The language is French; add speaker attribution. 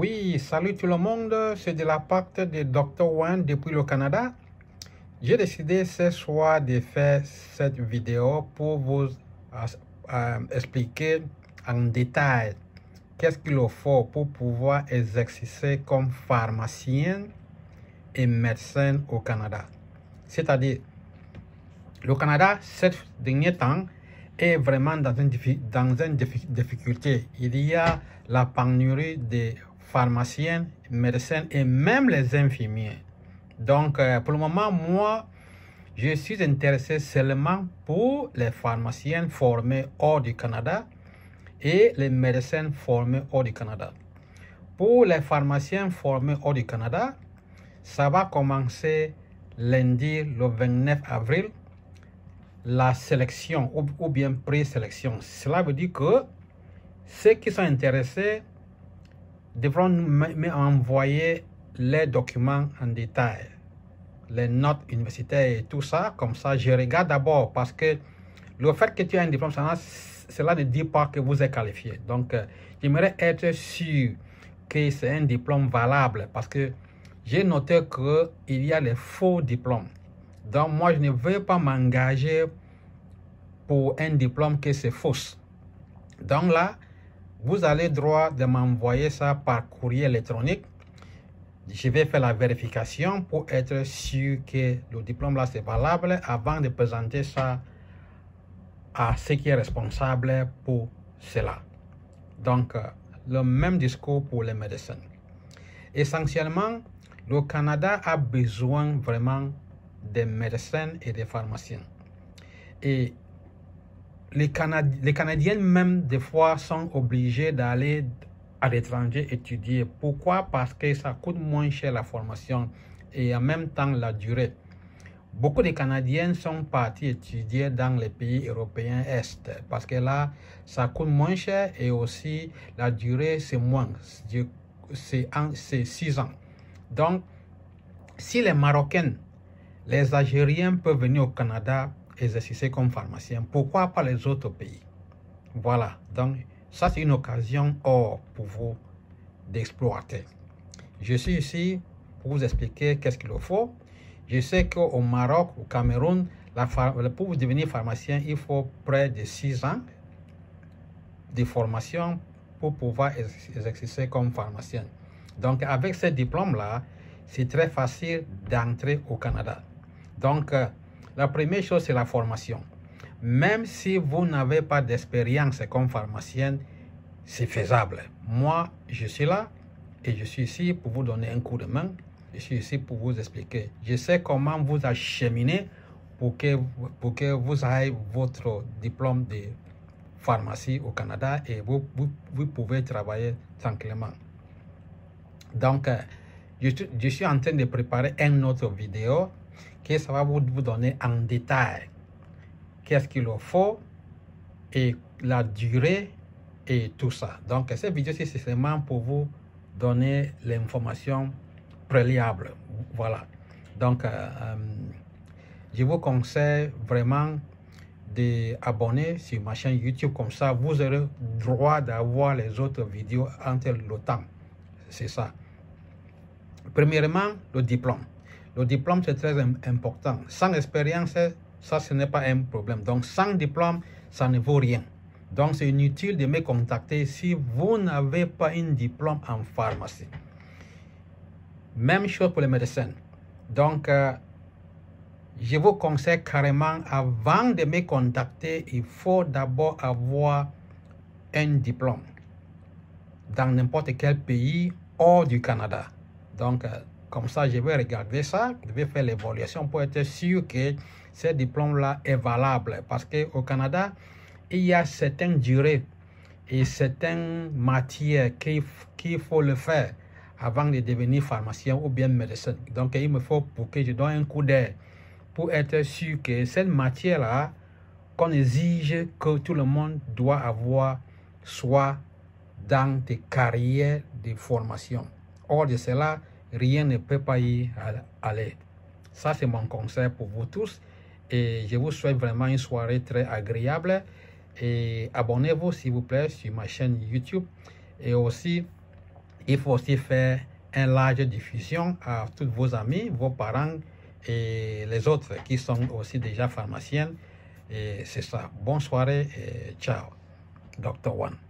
Speaker 1: Oui, salut tout le monde, c'est de la part de Dr. Wan depuis le Canada. J'ai décidé ce soir de faire cette vidéo pour vous expliquer en détail qu'est-ce qu'il faut pour pouvoir exercer comme pharmacien et médecin au Canada. C'est-à-dire, le Canada, ces derniers temps, est vraiment dans une difficulté. Il y a la pénurie des pharmaciens, médecins et même les infirmiers. Donc, pour le moment, moi, je suis intéressé seulement pour les pharmaciens formés hors du Canada et les médecins formés hors du Canada. Pour les pharmaciens formés hors du Canada, ça va commencer lundi, le 29 avril, la sélection ou bien présélection. Cela veut dire que ceux qui sont intéressés devront m'envoyer les documents en détail, les notes universitaires et tout ça. Comme ça, je regarde d'abord, parce que le fait que tu aies un diplôme, cela ne dit pas que vous êtes qualifié. Donc, j'aimerais être sûr que c'est un diplôme valable, parce que j'ai noté qu'il y a les faux diplômes. Donc, moi, je ne veux pas m'engager pour un diplôme que c'est faux. Donc là, vous avez droit de m'envoyer ça par courrier électronique. Je vais faire la vérification pour être sûr que le diplôme là c'est valable avant de présenter ça à ceux qui est responsable pour cela. Donc, le même discours pour les médecins. Essentiellement, le Canada a besoin vraiment des médecins et des pharmaciens. Et les Canadiens même des fois sont obligés d'aller à l'étranger étudier. Pourquoi? Parce que ça coûte moins cher la formation et en même temps la durée. Beaucoup de Canadiens sont partis étudier dans les pays européens Est parce que là, ça coûte moins cher et aussi la durée c'est moins. C'est 6 ans. Donc, si les Marocains, les Algériens peuvent venir au Canada exercer comme pharmacien, pourquoi pas les autres pays? Voilà, donc ça c'est une occasion pour vous d'exploiter. Je suis ici pour vous expliquer qu'est-ce qu'il faut. Je sais qu'au Maroc, au Cameroun, pour devenir pharmacien, il faut près de 6 ans de formation pour pouvoir exercer comme pharmacien. Donc avec ce diplôme-là, c'est très facile d'entrer au Canada. Donc, la première chose, c'est la formation. Même si vous n'avez pas d'expérience comme pharmacien, c'est faisable. Moi, je suis là et je suis ici pour vous donner un coup de main. Je suis ici pour vous expliquer. Je sais comment vous acheminer pour que vous ayez votre diplôme de pharmacie au Canada et vous pouvez travailler tranquillement. Donc, je suis en train de préparer une autre vidéo que ça va vous donner en détail qu'est-ce qu'il faut et la durée et tout ça. Donc, cette vidéo c'est seulement pour vous donner l'information préalable. Voilà. Donc, je vous conseille vraiment d'abonner sur ma chaîne YouTube. Comme ça, vous aurez droit d'avoir les autres vidéos entre le temps. C'est ça. Premièrement, le diplôme. Le diplôme, c'est très important. Sans expérience, ça, ce n'est pas un problème. Donc, sans diplôme, ça ne vaut rien. Donc, c'est inutile de me contacter si vous n'avez pas un diplôme en pharmacie. Même chose pour les médecins. Donc, je vous conseille carrément, avant de me contacter, il faut d'abord avoir un diplôme dans n'importe quel pays hors du Canada. Donc, comme ça, je vais regarder ça, je vais faire l'évaluation pour être sûr que ce diplôme-là est valable. Parce qu'au Canada, il y a certaines durées et certaines matières qu'il faut le faire avant de devenir pharmacien ou bien médecin. Donc, il me faut pour que je donne un coup d'œil pour être sûr que cette matière-là, qu'on exige que tout le monde doit avoir, soit dans des carrières de formation. Hors de cela, rien ne peut pas y aller. Ça, c'est mon conseil pour vous tous. Et je vous souhaite vraiment une soirée très agréable. Et abonnez-vous, s'il vous plaît, sur ma chaîne YouTube. Et aussi, Il faut aussi faire une large diffusion à tous vos amis, vos parents et les autres qui sont aussi déjà pharmaciens. Et c'est ça. Bonne soirée et ciao. Dr. One.